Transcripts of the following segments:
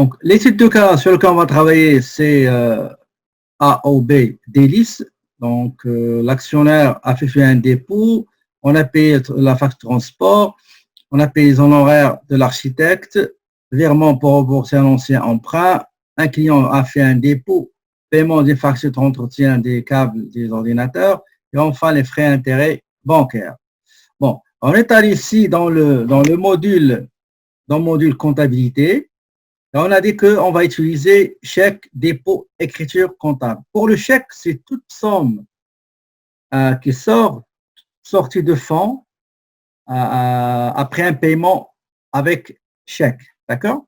Donc, les types de cas sur lesquels on va travailler, c'est A ou B, délice. Donc, l'actionnaire a fait un dépôt, on a payé la facture de transport, on a payé les honoraires de l'architecte, virement pour rembourser un ancien emprunt, un client a fait un dépôt, paiement des factures d'entretien des câbles des ordinateurs, et enfin les frais d'intérêt bancaires. Bon, on est allé ici dans le module comptabilité. Et on a dit qu'on va utiliser chèque, dépôt, écriture comptable. Pour le chèque, c'est toute somme qui sortie de fonds après un paiement avec chèque. D'accord?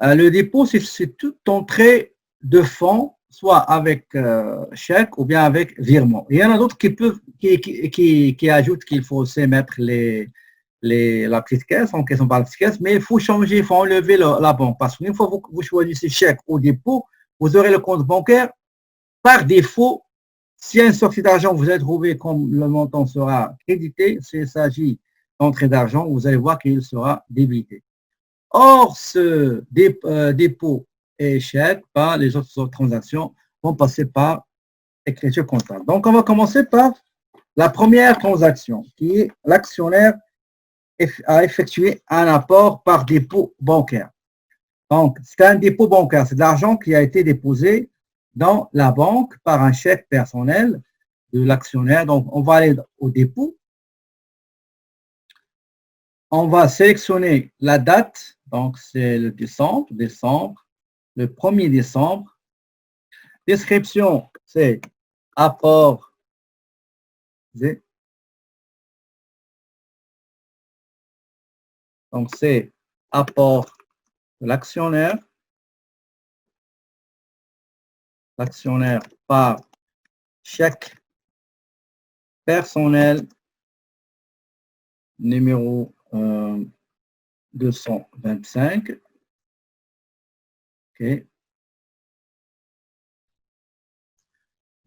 Le dépôt, c'est toute entrée de fonds, soit avec chèque ou bien avec virement. Il y en a d'autres qui ajoutent qu'il faut aussi mettre la petite caisse, en question par la petite caisse, mais il faut changer, il faut enlever la banque. Parce qu'une fois que vous choisissez chèque ou dépôt, vous aurez le compte bancaire. Par défaut, s'il y a une sortie d'argent, vous allez trouver comme le montant sera crédité. S'il s'agit d'entrée d'argent, vous allez voir qu'il sera débité. Or, ce dépôt et chèque, les autres transactions vont passer par écriture comptable. Donc, on va commencer par la première transaction, qui est l'actionnaire a effectué un apport par dépôt bancaire. Donc, c'est un dépôt bancaire, c'est de l'argent qui a été déposé dans la banque par un chèque personnel de l'actionnaire. Donc, on va aller au dépôt. On va sélectionner la date, donc c'est le décembre, le 1er décembre. Description, c'est apport. Donc, c'est apport de l'actionnaire par chèque personnel numéro 225. OK.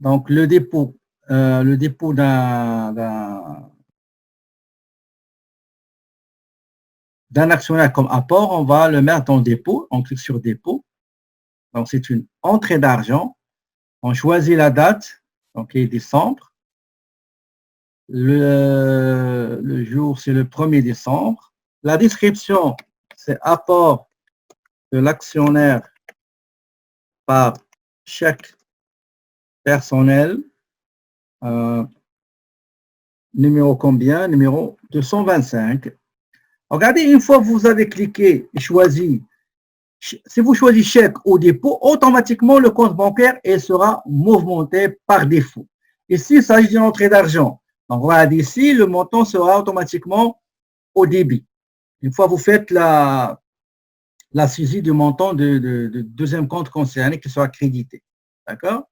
Donc, le dépôt d'un actionnaire comme apport, on va le mettre dans dépôt. On clique sur dépôt. Donc, c'est une entrée d'argent. On choisit la date, donc décembre. Le jour, c'est le 1er décembre. La description, c'est apport de l'actionnaire par chèque personnel. Numéro combien? Numéro 225. Regardez, une fois que vous avez cliqué et choisi, si vous choisissez chèque ou dépôt, automatiquement le compte bancaire sera mouvementé par défaut. Ici, il s'agit d'une entrée d'argent. Donc, voilà, d'ici, le montant sera automatiquement au débit. Une fois que vous faites la saisie du montant de deuxième compte concerné qui sera crédité. D'accord?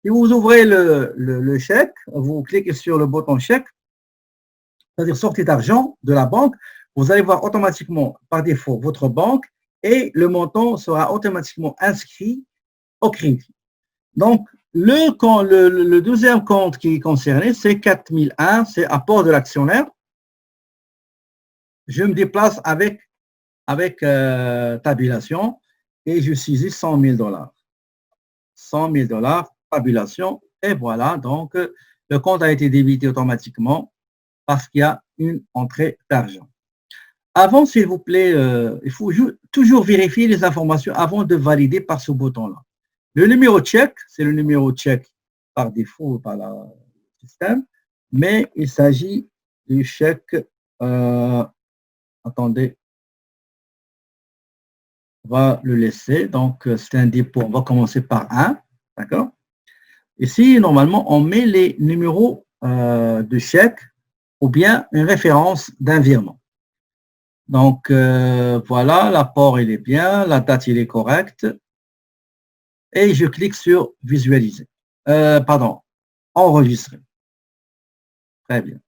Si vous ouvrez le chèque, vous cliquez sur le bouton chèque, c'est-à-dire sortie d'argent de la banque, vous allez voir automatiquement par défaut votre banque et le montant sera automatiquement inscrit au crédit. Donc, le deuxième compte qui est concerné, c'est 4001, c'est apport de l'actionnaire. Je me déplace avec tabulation et je saisis 100 000 $. 100 000 $, tabulation, et voilà, donc le compte a été débité automatiquement parce qu'il y a une entrée d'argent. Avant, s'il vous plaît, il faut toujours vérifier les informations avant de valider par ce bouton-là. Le numéro de chèque, c'est le numéro de chèque par défaut par le système, mais il s'agit du chèque, attendez, on va le laisser, donc c'est un dépôt, on va commencer par 1, d'accord? Ici, normalement, on met les numéros de chèque ou bien une référence d'un virement. Donc, voilà, l'apport, il est bien, la date, il est correcte. Et je clique sur visualiser. Enregistrer. Très bien.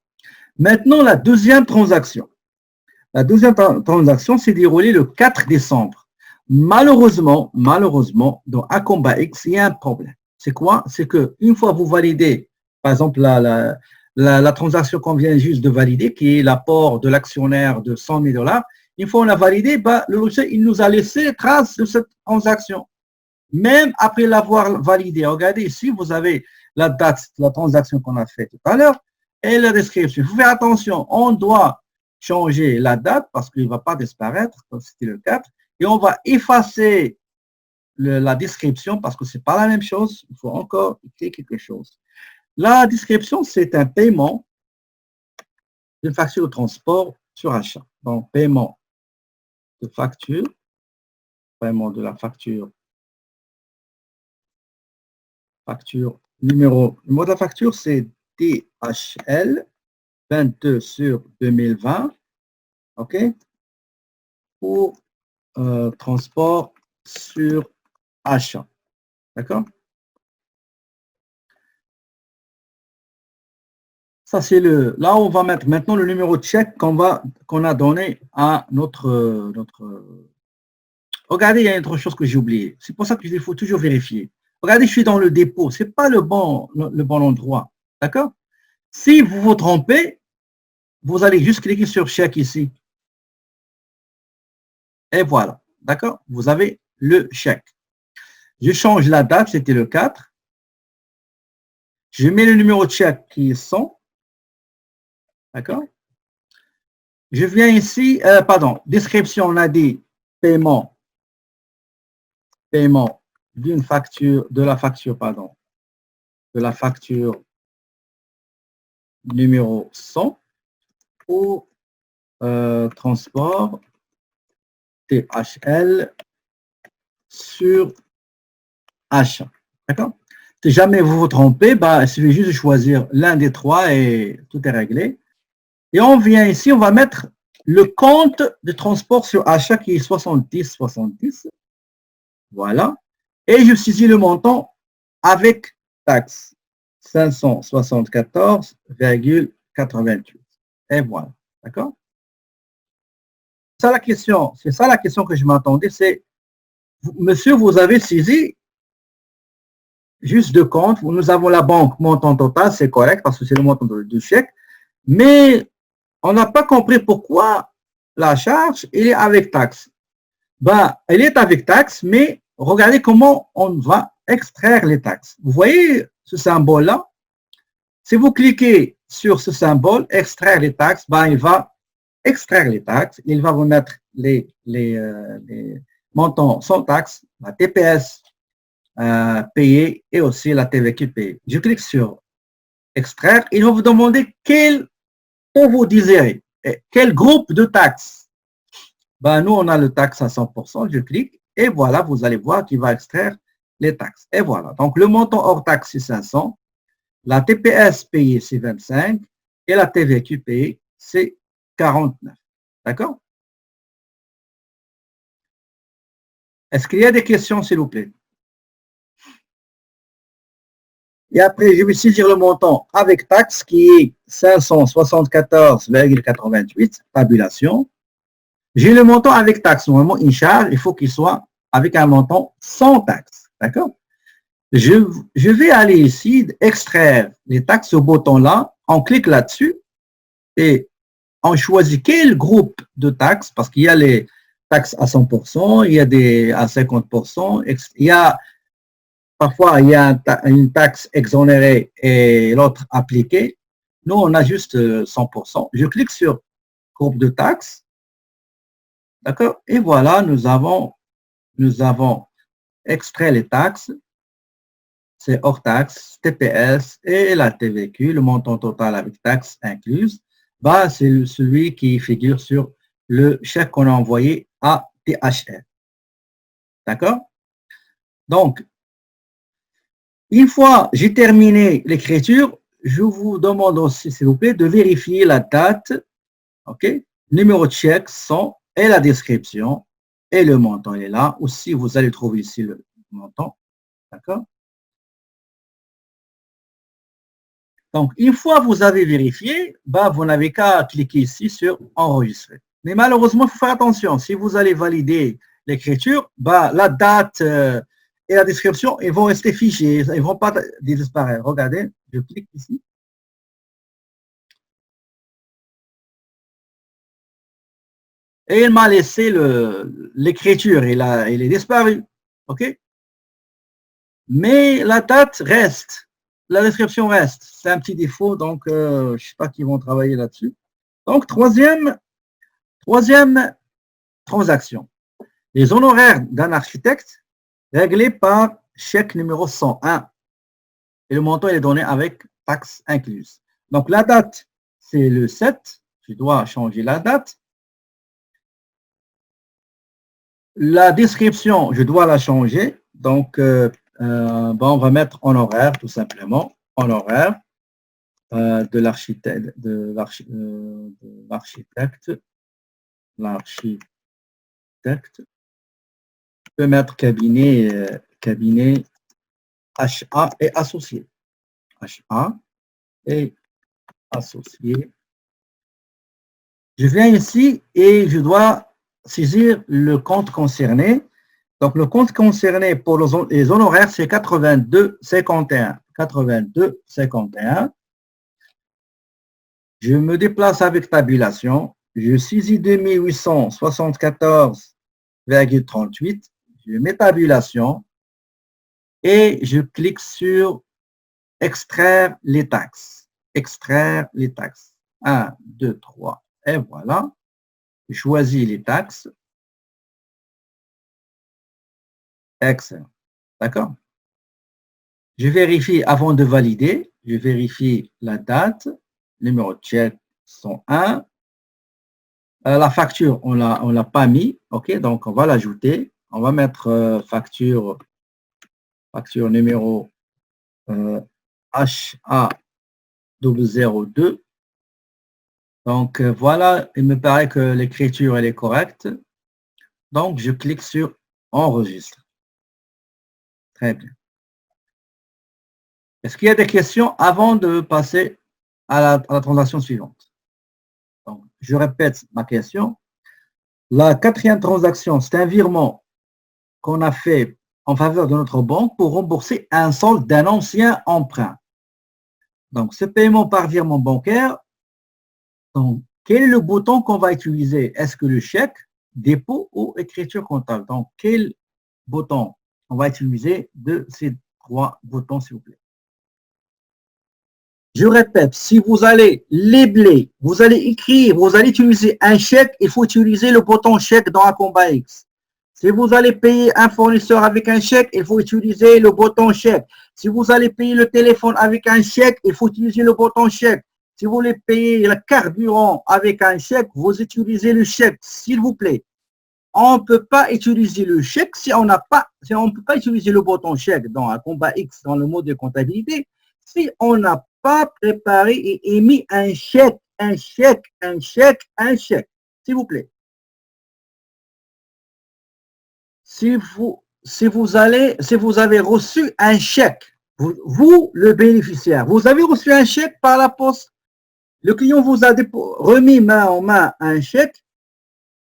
Maintenant, la deuxième transaction. La deuxième transaction s'est déroulée le 4 décembre. Malheureusement, dans Acomba X, il y a un problème. C'est quoi? C'est qu'une fois que vous validez, par exemple, la transaction qu'on vient juste de valider, qui est l'apport de l'actionnaire de 100 000 $, Une fois on a validé, bah, le logiciel il nous a laissé trace de cette transaction. Même après l'avoir validé. Regardez ici, vous avez la date de la transaction qu'on a faite tout à l'heure et la description. Il faut faire attention, on doit changer la date parce qu'il ne va pas disparaître, comme c'était le 4, et on va effacer la description parce que ce n'est pas la même chose. Il faut encore écrire quelque chose. La description, c'est un paiement d'une facture de transport sur achat. Donc, paiement de facture, paiement de la facture numéro de la facture, c'est DHL 22 sur 2020, OK, pour transport sur achat. D'accord? Ça, c'est là, on va mettre maintenant le numéro de chèque qu'on a donné à notre. Regardez, il y a une autre chose que j'ai oublié. C'est pour ça qu'il faut toujours vérifier. Regardez, je suis dans le dépôt. Ce n'est pas le bon endroit. D'accord? Si vous vous trompez, vous allez juste cliquer sur chèque ici. Et voilà. D'accord? Vous avez le chèque. Je change la date, c'était le 4. Je mets le numéro de chèque qui est 100. D'accord? Je viens ici, pardon, description, on a dit paiement d'une facture, de la facture numéro 100 pour transport THL sur achat. D'accord? Si jamais vous vous trompez, bah, il suffit juste de choisir l'un des trois et tout est réglé. Et on vient ici, on va mettre le compte de transport sur achat qui est 70,70. Voilà. Et je saisis le montant avec taxe. 574,88. Et voilà. D'accord? C'est ça la question que je m'attendais, c'est, monsieur, vous avez saisi juste de compte, nous avons la banque, montant total, c'est correct parce que c'est le montant du chèque, mais on n'a pas compris pourquoi la charge, elle est avec taxe. Ben, elle est avec taxe, mais regardez comment on va extraire les taxes. Vous voyez ce symbole-là? Si vous cliquez sur ce symbole, extraire les taxes, ben, il va extraire les taxes. Il va vous mettre les montants sans taxes, la TPS payée et aussi la TVQ payée. Je clique sur extraire. Il va vous demander quel taux vous désirez, quel groupe de taxes. Ben, nous, on a le taxe à 100%. Je clique et voilà, vous allez voir qu'il va extraire les taxes. Et voilà. Donc, le montant hors taxe, c'est 500. La TPS payée, c'est 25 et la TVQ payée, c'est 49. D'accord? Est-ce qu'il y a des questions, s'il vous plaît? Et après, je vais saisir le montant avec taxe qui est 574,88, tabulation. J'ai le montant avec taxe. Normalement, une charge, il faut qu'il soit avec un montant sans taxe. D'accord? Je vais aller ici, extraire les taxes au bouton là. On clique là-dessus et on choisit quel groupe de taxes, parce qu'il y a les taxes à 100%, il y a des à 50%, il y a parfois il y a une taxe exonérée et l'autre appliquée. Nous, on a juste 100%. Je clique sur groupe de taxes. D'accord? Et voilà, nous avons extrait les taxes. C'est hors taxe, TPS et la TVQ, le montant total avec taxes incluses. Bah, c'est celui qui figure sur le chèque qu'on a envoyé à THL. D'accord? Donc, une fois j'ai terminé l'écriture, je vous demande aussi, s'il vous plaît, de vérifier la date, OK? Numéro de chèque, 100 et la description et le montant est là. Aussi, vous allez trouver ici le montant. D'accord? Donc, une fois que vous avez vérifié, bah, vous n'avez qu'à cliquer ici sur enregistrer. Mais malheureusement, il faut faire attention. Si vous allez valider l'écriture, bah, la date et la description, ils vont rester fichés. Ils ne vont pas disparaître. Regardez, je clique ici. Et il m'a laissé l'écriture, il est disparu. OK? Mais la date reste, la description reste. C'est un petit défaut, donc je ne sais pas qui vont travailler là-dessus. Donc, troisième transaction. Les honoraires d'un architecte réglés par chèque numéro 101. Et le montant est donné avec taxe incluse. Donc, la date, c'est le 7. Je dois changer la date. La description, je dois la changer. Donc, on va mettre honoraire, tout simplement. Honoraire de l'architecte. L'architecte. Je peux mettre cabinet, cabinet HA et associé. HA et associé. Je viens ici et je dois saisir le compte concerné. Donc, le compte concerné pour les honoraires, c'est 82,51. 82,51. Je me déplace avec tabulation. Je saisis 2874,38. Je mets tabulation et je clique sur extraire les taxes. Extraire les taxes. 1, 2, 3. Et voilà. Je choisis les taxes. Excellent. D'accord? Je vérifie avant de valider. Je vérifie la date. Numéro de chèque 101. La facture, on ne l'a pas mis. OK, donc on va l'ajouter. On va mettre facture numéro HA002. Donc voilà, il me paraît que l'écriture elle est correcte. Donc je clique sur enregistre. Très bien. Est-ce qu'il y a des questions avant de passer à la transaction suivante? Donc, je répète ma question. La quatrième transaction, c'est un virement qu'on a fait en faveur de notre banque pour rembourser un solde d'un ancien emprunt. Donc, ce paiement par virement bancaire, donc, quel est le bouton qu'on va utiliser? Est-ce que le chèque, dépôt ou écriture comptable? Donc, quel bouton on va utiliser de ces trois boutons, s'il vous plaît? Je répète, si vous allez labeler, vous allez écrire, vous allez utiliser un chèque, il faut utiliser le bouton chèque dans Acomba X. Si vous allez payer un fournisseur avec un chèque, il faut utiliser le bouton chèque. Si vous allez payer le téléphone avec un chèque, il faut utiliser le bouton chèque. Si vous voulez payer le carburant avec un chèque, vous utilisez le chèque, s'il vous plaît. On ne peut pas utiliser le chèque si on n'a pas, si on ne peut pas utiliser le bouton chèque dans Acomba X, dans le mode de comptabilité, si on n'a pas préparé et émis un chèque, s'il vous plaît. Si vous avez reçu un chèque, vous, le bénéficiaire, vous avez reçu un chèque par la poste, le client vous a remis main en main un chèque,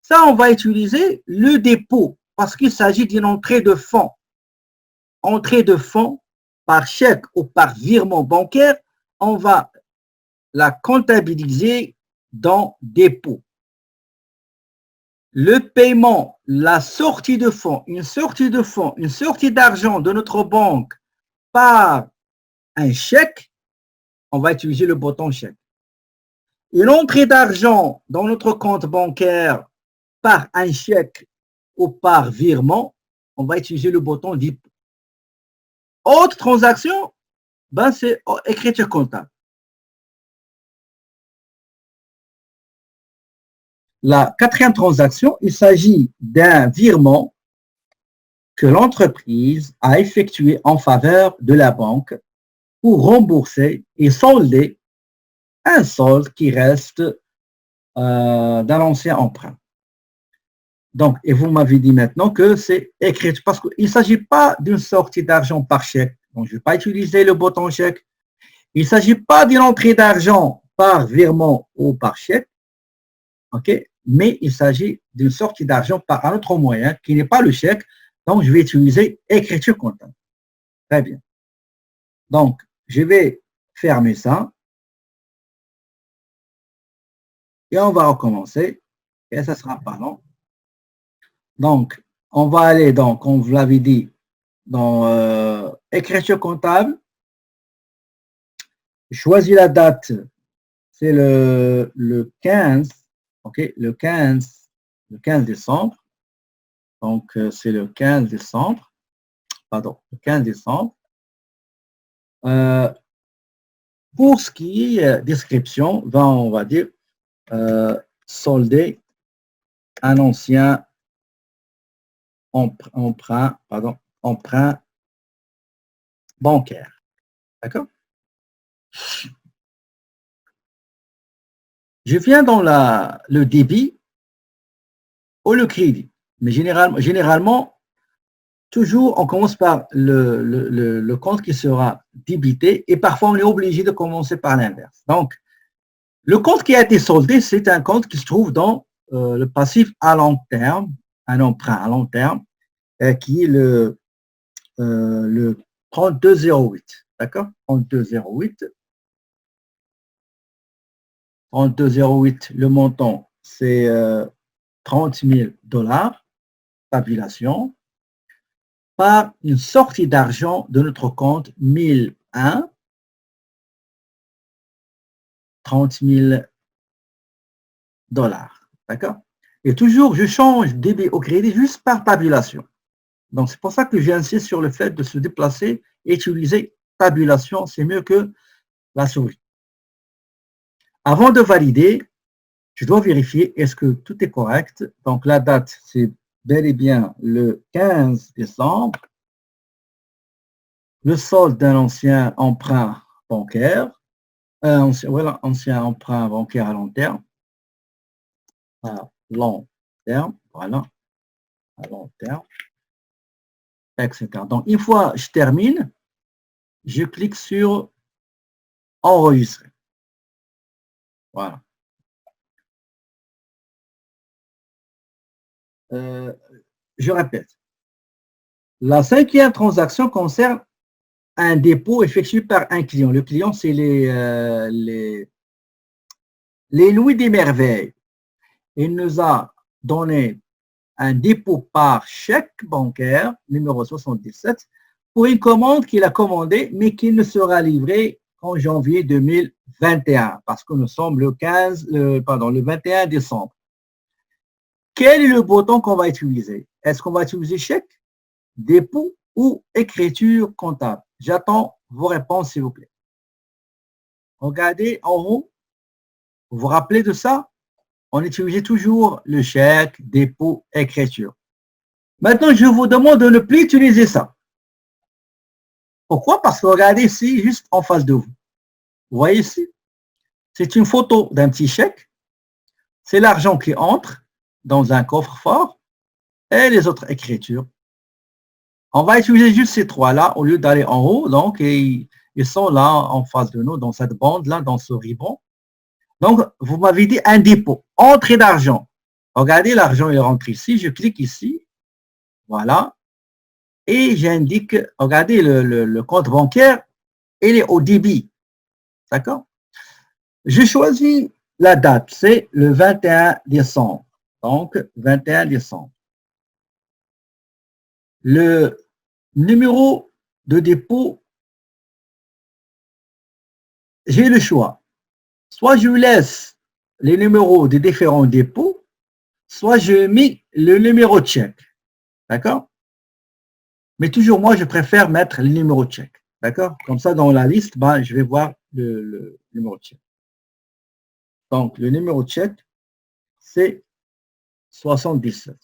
ça, on va utiliser le dépôt parce qu'il s'agit d'une entrée de fonds. Entrée de fonds par chèque ou par virement bancaire, on va la comptabiliser dans dépôt. Le paiement, la sortie de fonds, une sortie d'argent de notre banque par un chèque, on va utiliser le bouton chèque. Une entrée d'argent dans notre compte bancaire par un chèque ou par virement, on va utiliser le bouton dépôt. Autre transaction, ben c'est écriture comptable. La quatrième transaction, il s'agit d'un virement que l'entreprise a effectué en faveur de la banque pour rembourser et solder un solde qui reste d'un ancien emprunt. Donc, et vous m'avez dit maintenant que c'est écrit, parce qu'il ne s'agit pas d'une sortie d'argent par chèque. Donc, je ne vais pas utiliser le bouton chèque. Il ne s'agit pas d'une entrée d'argent par virement ou par chèque, ok, mais il s'agit d'une sortie d'argent par un autre moyen qui n'est pas le chèque. Donc, je vais utiliser écriture comptable. Très bien. Donc, je vais fermer ça. Et on va recommencer. ça ne sera pas, non? Donc, on va aller, donc, comme vous l'avez dit, dans écriture comptable. Je choisis la date, c'est le 15, ok, le 15 décembre. Donc, c'est le 15 décembre, pardon, le 15 décembre. Pour ce qui est description, on va dire solder un ancien emprunt bancaire. D'accord? Je viens dans le débit ou le crédit. Mais généralement, toujours, on commence par le compte qui sera débité et parfois, on est obligé de commencer par l'inverse. Donc, le compte qui a été soldé, c'est un compte qui se trouve dans le passif à long terme, un emprunt à long terme, qui est le 3208. D'accord? 3208. 3208, le montant, c'est 30 000 $, tabulation, par une sortie d'argent de notre compte 1001, 30 000 $. D'accord? Et toujours, je change débit au crédit juste par tabulation. Donc, c'est pour ça que j'insiste sur le fait de se déplacer et utiliser tabulation. C'est mieux que la souris. Avant de valider, je dois vérifier est-ce que tout est correct. Donc, la date, c'est bel et bien le 15 décembre. Le solde d'un ancien emprunt bancaire. Voilà, ancien emprunt bancaire à long terme. À long terme, voilà, à long terme, etc. Donc, une fois que je termine, je clique sur enregistrer. Voilà. Je répète. La cinquième transaction concerne un dépôt effectué par un client. Le client, c'est les Louis des Merveilles. Il nous a donné un dépôt par chèque bancaire, numéro 77, pour une commande qu'il a commandée, mais qui ne sera livrée qu'en janvier 2021, parce que nous sommes le 21 décembre. Quel est le bouton qu'on va utiliser? Est-ce qu'on va utiliser chèque, dépôt ou écriture comptable? J'attends vos réponses, s'il vous plaît. Regardez en haut. Vous vous rappelez de ça? On utilisait toujours le chèque, dépôt, écriture. Maintenant, je vous demande de ne plus utiliser ça. Pourquoi? Parce que regardez ici, juste en face de vous. Vous voyez ici? C'est une photo d'un petit chèque. C'est l'argent qui entre dans un coffre-fort et les autres écritures. On va utiliser juste ces trois-là au lieu d'aller en haut. Donc, ils sont là en face de nous, dans cette bande-là, dans ce ruban. Donc, vous m'avez dit un dépôt, entrée d'argent. Regardez, l'argent est rentré ici. Je clique ici. Voilà. Et j'indique, regardez, le compte bancaire, il est au débit. D'accord? Je choisis la date, c'est le 21 décembre. Donc, 21 décembre. Le numéro de dépôt, j'ai le choix. Soit je laisse les numéros des différents dépôts, soit je mets le numéro de chèque. D'accord? Mais toujours, moi, je préfère mettre le numéro de chèque. D'accord? Comme ça, dans la liste, je vais voir le numéro de chèque. Donc, le numéro de chèque, c'est 77.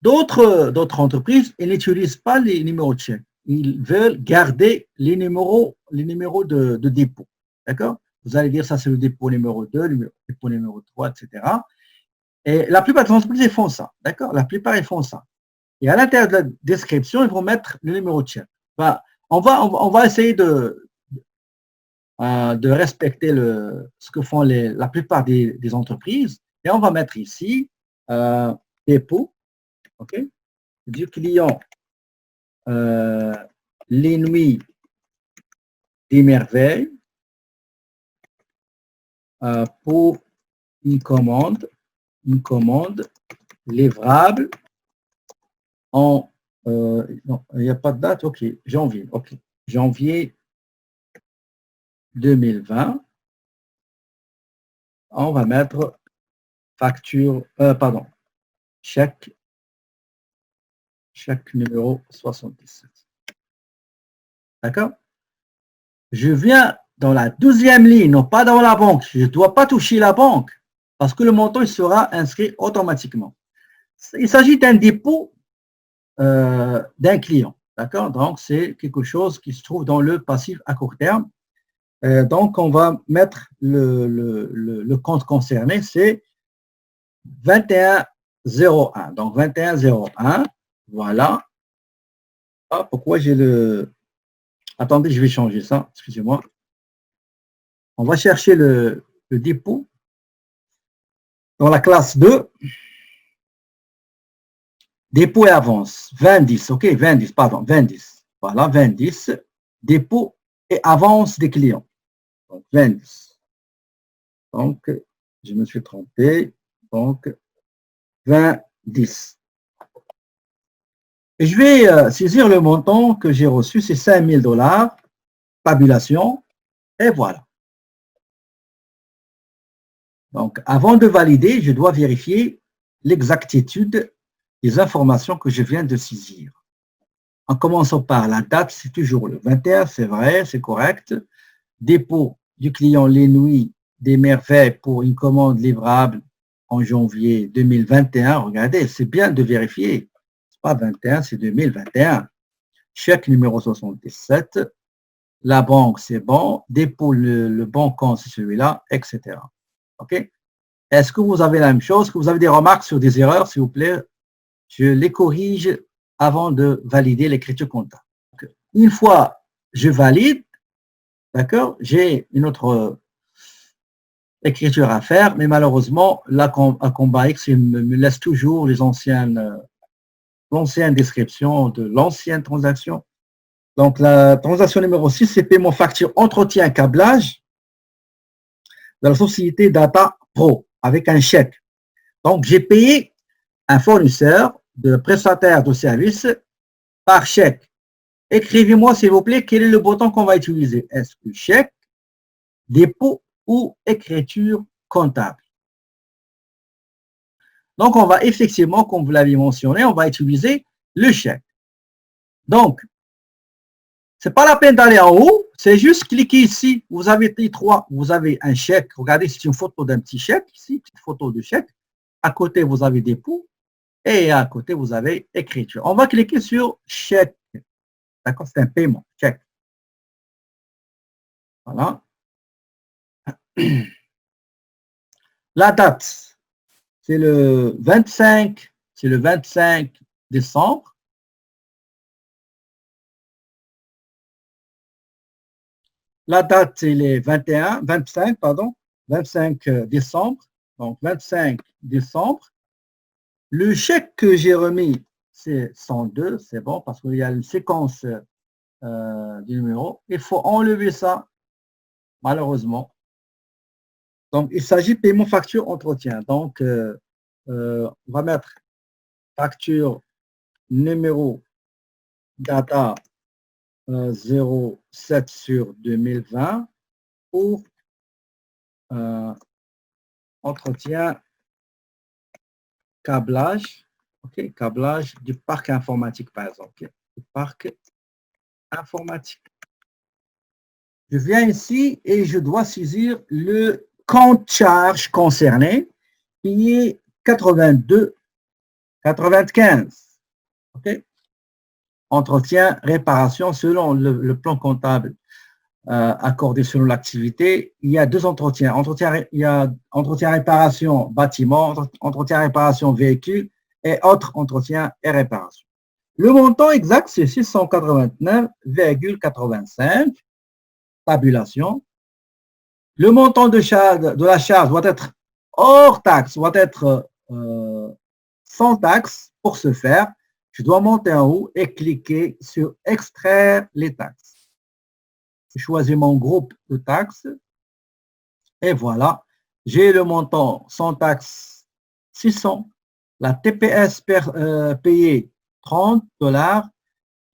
D'autres entreprises, elles n'utilisent pas les numéros de chèque. Ils veulent garder les numéros de dépôt. D'accord? Vous allez dire, ça c'est le dépôt numéro 2, le dépôt numéro 3, etc. Et la plupart des entreprises, elles font ça. D'accord? La plupart, elles font ça. Et à l'intérieur de la description, ils vont mettre le numéro de chèque. On va essayer de respecter ce que font la plupart des entreprises. Et on va mettre ici dépôt, ok, du client les nuits des merveilles pour une commande livrable en, non, il n'y a pas de date, ok, janvier, ok, janvier 2020, on va mettre facture, pardon, chèque numéro 77. D'accord? Je viens dans la 12e ligne, non pas dans la banque. Je ne dois pas toucher la banque parce que le montant il sera inscrit automatiquement. Il s'agit d'un dépôt d'un client. D'accord? Donc, c'est quelque chose qui se trouve dans le passif à court terme. Donc, on va mettre le compte concerné, c'est 2101. Donc, 2101, voilà. Ah, pourquoi j'ai le... Attendez, je vais changer ça, excusez-moi. On va chercher le dépôt dans la classe 2. Dépôt et avance, 2010, ok, 2010, pardon, 2010. Voilà, 2010, dépôt et avance des clients. Donc, 2010. Donc, je me suis trompé. Donc, 2010. Et je vais saisir le montant que j'ai reçu, c'est 5 000 $, tabulation, et voilà. Donc, avant de valider, je dois vérifier l'exactitude des informations que je viens de saisir. En commençant par la date, c'est toujours le 21, c'est vrai, c'est correct. Dépôt du client Les Nuits des Merveilles pour une commande livrable en janvier 2021. Regardez, c'est bien de vérifier. C'est pas 21, c'est 2021. Chèque numéro 77. La banque, c'est bon. Dépôt, le bon compte, c'est celui-là, etc. OK? Est-ce que vous avez la même chose? Est-ce que vous avez des remarques sur des erreurs, s'il vous plaît? Je les corrige avant de valider l'écriture comptable. Une fois je valide, d'accord, j'ai une autre écriture à faire, mais malheureusement, là, à Combat X, il me laisse toujours l'ancienne description de l'ancienne transaction. Donc, la transaction numéro 6, c'est paiement facture entretien câblage de la société Data Pro avec un chèque. Donc, j'ai payé un fournisseur de prestataire de service par chèque. Écrivez-moi, s'il vous plaît, quel est le bouton qu'on va utiliser. Est-ce que chèque, dépôt ou écriture comptable? Donc, on va effectivement, comme vous l'avez mentionné, on va utiliser le chèque. Donc, ce n'est pas la peine d'aller en haut, c'est juste cliquer ici. Vous avez T3, vous avez un chèque. Regardez, c'est une photo d'un petit chèque ici, petite photo de chèque. À côté, vous avez dépôt et à côté, vous avez écriture. On va cliquer sur chèque. D'accord, c'est un paiement, chèque. Voilà. La date, c'est le 25 décembre. La date, c'est les 25 décembre. Donc, 25 décembre. Le chèque que j'ai remis, c'est 102. C'est bon parce qu'il y a une séquence du numéro. Il faut enlever ça, malheureusement. Donc, il s'agit de paiement facture entretien. Donc, on va mettre facture numéro data 07 sur 2020 pour entretien câblage, ok, câblage du parc informatique, par exemple. Okay. Du parc informatique. Je viens ici et je dois saisir le compte charge concerné qui est 82,95. Ok. Entretien, réparation selon le plan comptable accordé selon l'activité. Il y a deux entretiens. Il y a entretien réparation bâtiment, entretien réparation véhicule et autres entretiens et réparation. Le montant exact, c'est 689,85. Tabulation. Le montant de la charge doit être hors taxe, doit être sans taxe. Pour ce faire, je dois monter en haut et cliquer sur extraire les taxes. Je choisis mon groupe de taxes et voilà, j'ai le montant sans taxe 600, la TPS payée 30 $,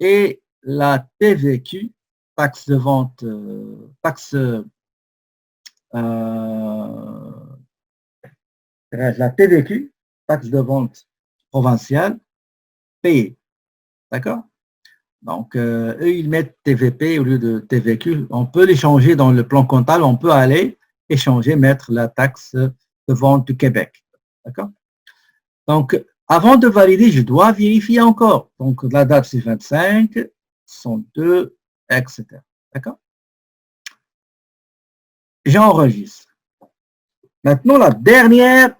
et la TVQ, taxe de vente, la TVQ, taxe de vente provinciale, payée. D'accord? Donc, eux, ils mettent TVP au lieu de TVQ. On peut les changer dans le plan comptable, on peut aller échanger, mettre la taxe de vente du Québec. D'accord? Donc, avant de valider, je dois vérifier encore. Donc, la date, c'est 25, 102, etc. D'accord? J'enregistre. Maintenant, la dernière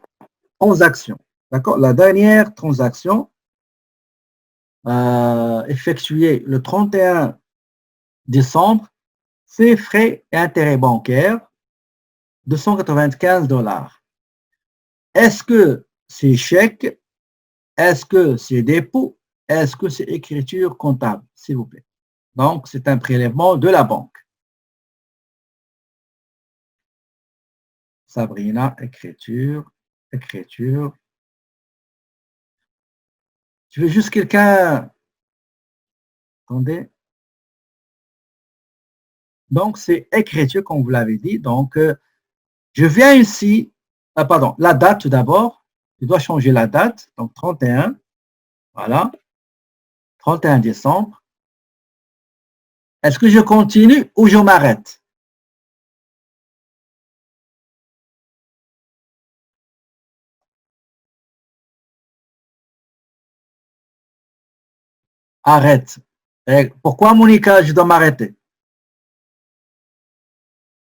transaction. D'accord? La dernière transaction effectuée le 31 décembre, c'est frais et intérêts bancaires, 295 $. Est-ce que c'est chèque? Est-ce que c'est dépôt? Est-ce que c'est écriture comptable, s'il vous plaît? Donc, c'est un prélèvement de la banque. Sabrina, écriture, écriture. Tu veux juste quelqu'un? Attendez. Donc, c'est écriture, comme vous l'avez dit. Donc, je viens ici. Ah, pardon, la date tout d'abord. Je dois changer la date. Donc, 31. Voilà. 31 décembre. Est-ce que je continue ou je m'arrête? Arrête. Et pourquoi, Monica, je dois m'arrêter?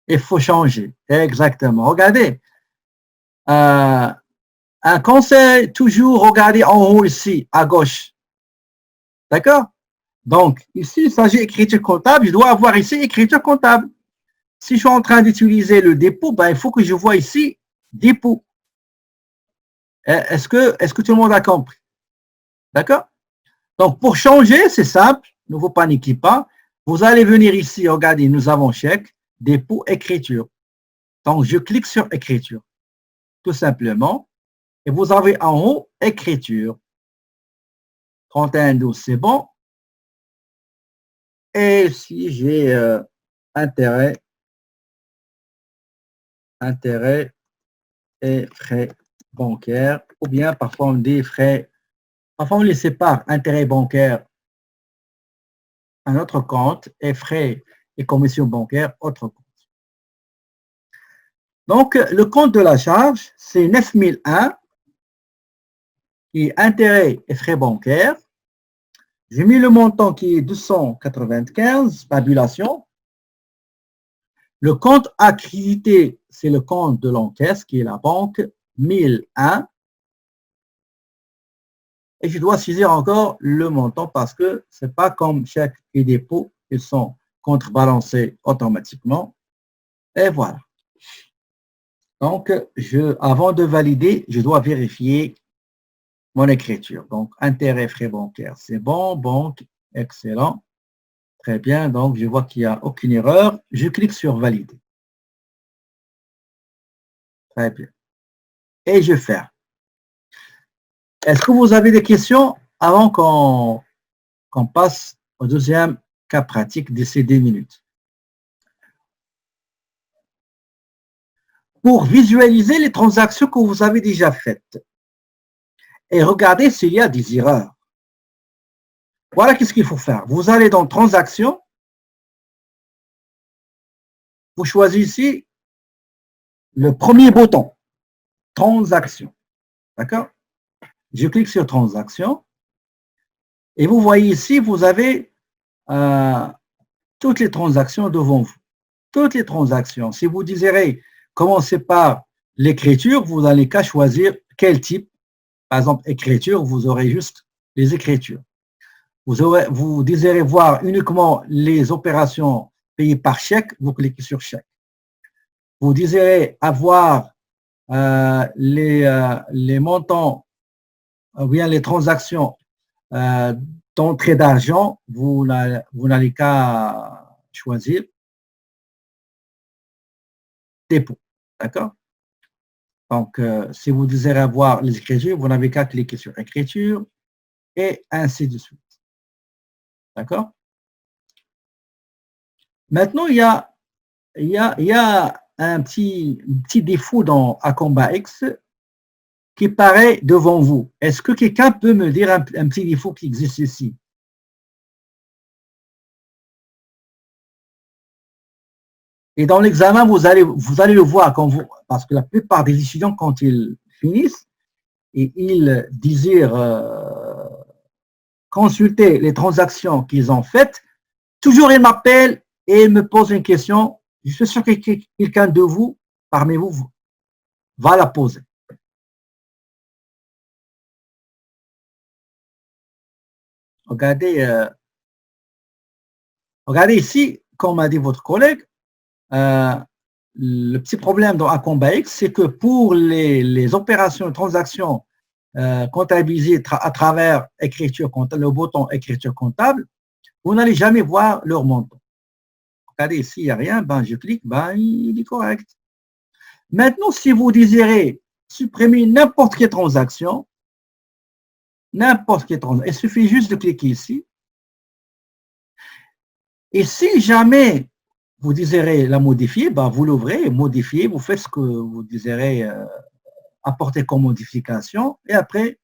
Il faut changer. Exactement. Regardez. Un conseil, toujours regarder en haut ici, à gauche. D'accord? Donc, ici, il s'agit d'écriture comptable. Je dois avoir ici écriture comptable. Si je suis en train d'utiliser le dépôt, ben, il faut que je vois ici dépôt. Est-ce que tout le monde a compris? D'accord? Donc, pour changer, c'est simple. Ne vous paniquez pas. Vous allez venir ici, regardez, nous avons chèque, dépôt, écriture. Donc, je clique sur écriture, tout simplement. Et vous avez en haut écriture. 31,12, c'est bon. Et si j'ai intérêt et frais bancaires, ou bien parfois on dit frais, parfois on les sépare, intérêt bancaire, un autre compte, et frais et commissions bancaires, autre compte. Donc, le compte de la charge, c'est 9001, qui est intérêt et frais bancaires. J'ai mis le montant qui est 295, tabulation. Le compte accrédité, c'est le compte de l'encaisse, qui est la banque 1001. Et je dois saisir encore le montant parce que ce n'est pas comme chèque et dépôt, ils sont contrebalancés automatiquement. Et voilà. Donc, avant de valider, je dois vérifier mon écriture. Donc, intérêt, frais bancaires, c'est bon, banque, excellent. Très bien, donc je vois qu'il n'y a aucune erreur. Je clique sur valider. Très bien. Et je ferme. Est-ce que vous avez des questions avant qu'on passe au deuxième cas pratique de ces 2 minutes? Pour visualiser les transactions que vous avez déjà faites et regarder s'il y a des erreurs. Voilà qu'est-ce qu'il faut faire. Vous allez dans Transactions, vous choisissez le premier bouton, Transactions. D'accord? Je clique sur Transactions et vous voyez ici, vous avez toutes les transactions devant vous. Toutes les transactions. Si vous désirez commencer par l'écriture, vous n'allez qu'à choisir quel type. Par exemple, écriture, vous aurez juste les écritures. Vous désirez voir uniquement les opérations payées par chèque, vous cliquez sur chèque. Vous désirez avoir les montants, ou bien les transactions d'entrée d'argent, vous n'allez qu'à choisir dépôt. D'accord? Donc, si vous désirez avoir les écritures, vous n'avez qu'à cliquer sur écriture et ainsi de suite. D'accord? Maintenant, il y a un petit défaut dans Acomba X qui paraît devant vous. Est-ce que quelqu'un peut me dire un petit défaut qui existe ici? Et dans l'examen, vous allez le voir quand vous, parce que la plupart des étudiants, quand ils finissent, et ils désirent consulter les transactions qu'ils ont faites, toujours ils m'appellent et ils me posent une question. Je suis sûr que quelqu'un de vous, parmi vous, va la poser. Regardez, regardez ici, comme a dit votre collègue, le petit problème dans Acomba X, c'est que pour les opérations, transactions comptabilisées à travers écriture comptable, le bouton écriture comptable, vous n'allez jamais voir leur montant. Regardez, ici, il n'y a rien, ben, je clique, ben, il est correct. Maintenant, si vous désirez supprimer n'importe quelle transaction, il suffit juste de cliquer ici. Et si jamais vous désirez la modifier, ben, vous l'ouvrez, modifiez, vous faites ce que vous désirez apporter comme modification, et après,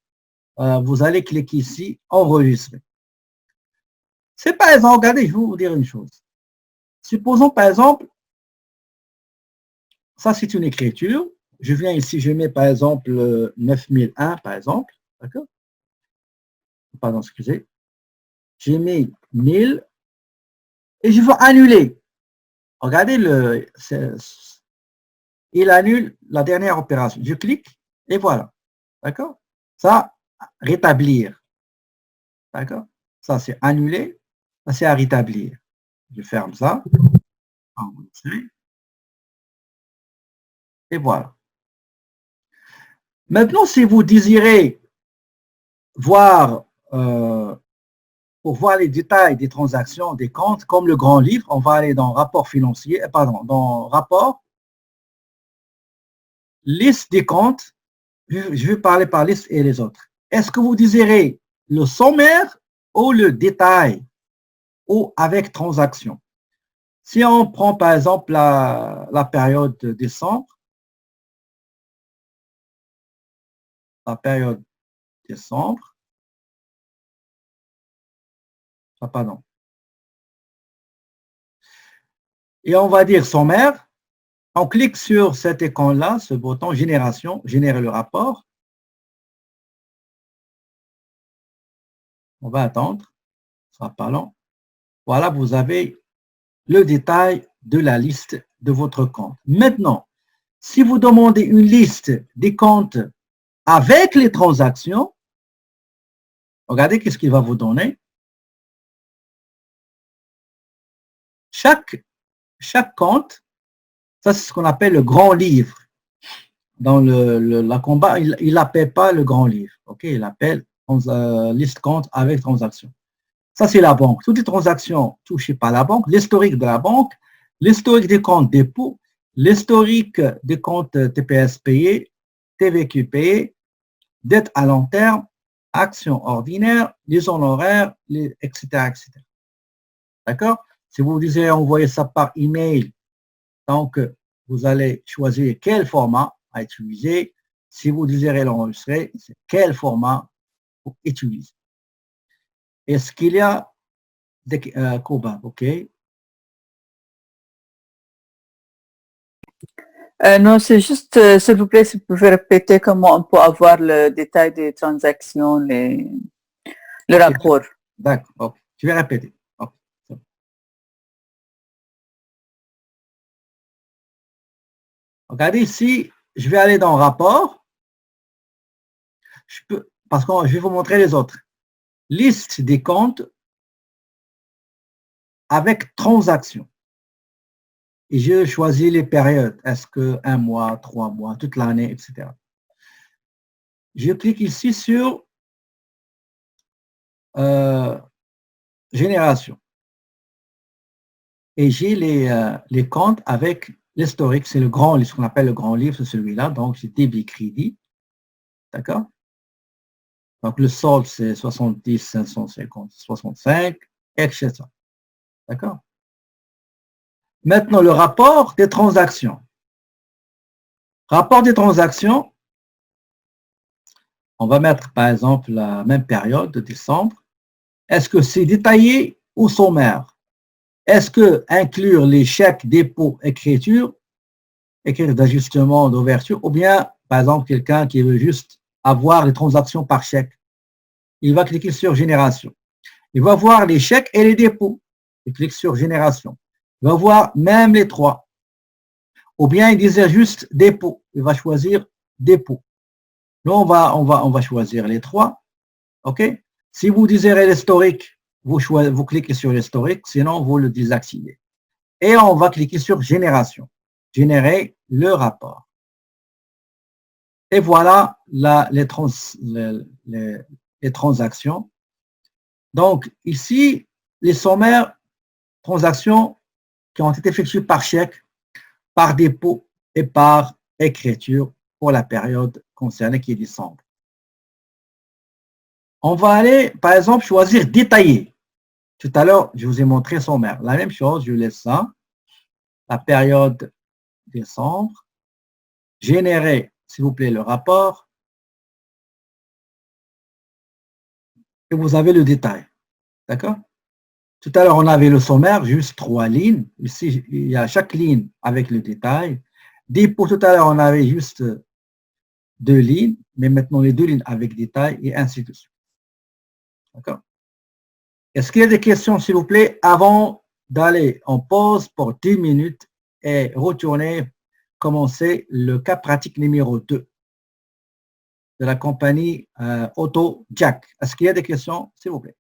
vous allez cliquer ici, enregistrer. C'est par exemple, regardez, je vais vous dire une chose. Supposons par exemple, ça c'est une écriture, je viens ici, je mets par exemple 9001 par exemple, d'accord? Pardon, excusez. J'ai mis 1000 et je veux annuler. Regardez, il annule la dernière opération. Je clique et voilà. D'accord? Ça, rétablir. D'accord? Ça, c'est annuler. Ça, c'est à rétablir. Je ferme ça. Et voilà. Maintenant, si vous désirez voir, pour voir les détails des transactions, des comptes, comme le grand livre, on va aller dans rapport financier, pardon, dans rapport, liste des comptes. Je vais parler par liste et les autres. Est-ce que vous désirez le sommaire ou le détail ou avec transaction? Si on prend par exemple la période de décembre, la période décembre, pardon, et on va dire sommaire, on clique sur cet écran-là, ce bouton génération, générer le rapport. On va attendre, ça sera pas long. Voilà, vous avez le détail de la liste de votre compte. Maintenant, si vous demandez une liste des comptes avec les transactions, regardez qu'est-ce qu'il va vous donner. Chaque compte, ça c'est ce qu'on appelle le grand livre. Dans la combat, il n'appelle pas le grand livre. Ok, il appelle liste compte avec transaction. Ça c'est la banque. Toutes les transactions touchées par la banque, l'historique de la banque, l'historique des comptes dépôts, l'historique des comptes TPS payés, TVQ payés, dette à long terme, actions ordinaires, les honoraires, etc., etc. D'accord? Si vous désirez envoyer ça par email, donc vous allez choisir quel format à utiliser. Si vous désirez l'enregistrer, c'est quel format vous utilisez. Est-ce qu'il y a des Koba, OK? Non, c'est juste, s'il vous plaît, si vous pouvez répéter comment on peut avoir le détail des transactions, le Okay. rapport. D'accord, okay. Je vais répéter. Okay. Regardez ici, je vais aller dans rapport. Parce que je vais vous montrer les autres. Liste des comptes avec transactions. Et je choisis les périodes. Est-ce que 1 mois, 3 mois, toute l'année, etc. Je clique ici sur génération. Et j'ai les comptes avec L'historique, c'est le grand livre, ce qu'on appelle le grand livre, c'est celui-là. Donc, c'est débit crédit. D'accord? Donc, le solde, c'est 70, 550, 65, etc. D'accord? Maintenant, le rapport des transactions. Rapport des transactions, on va mettre, par exemple, la même période de décembre. Est-ce que c'est détaillé ou sommaire? Est-ce que inclure les chèques, dépôts, écriture d'ajustement, d'ouverture, ou bien, par exemple, quelqu'un qui veut juste avoir les transactions par chèque, il va cliquer sur Génération. Il va voir les chèques et les dépôts. Il clique sur Génération. Il va voir même les trois. Ou bien il désire juste Dépôt. Il va choisir Dépôt. Nous, on va choisir les trois. OK? Si vous désirez l'historique, vous cliquez sur l'historique, sinon vous le désactivez. Et on va cliquer sur Génération. Générer le rapport. Et voilà les transactions. Donc, ici, les sommaires transactions qui ont été effectuées par chèque, par dépôt et par écriture pour la période concernée qui est décembre. On va aller, par exemple, choisir détaillé. Tout à l'heure, je vous ai montré sommaire. La même chose, je laisse ça. La période décembre. Générer, s'il vous plaît, le rapport. Et vous avez le détail. D'accord? Tout à l'heure, on avait le sommaire, juste 3 lignes. Ici, il y a chaque ligne avec le détail. Dépôt, tout à l'heure, on avait juste 2 lignes, mais maintenant les 2 lignes avec détail et ainsi de suite. D'accord? Est-ce qu'il y a des questions, s'il vous plaît, avant d'aller en pause pour 10 minutes et retourner commencer le cas pratique numéro 2 de la compagnie Auto Jack? Est-ce qu'il y a des questions, s'il vous plaît?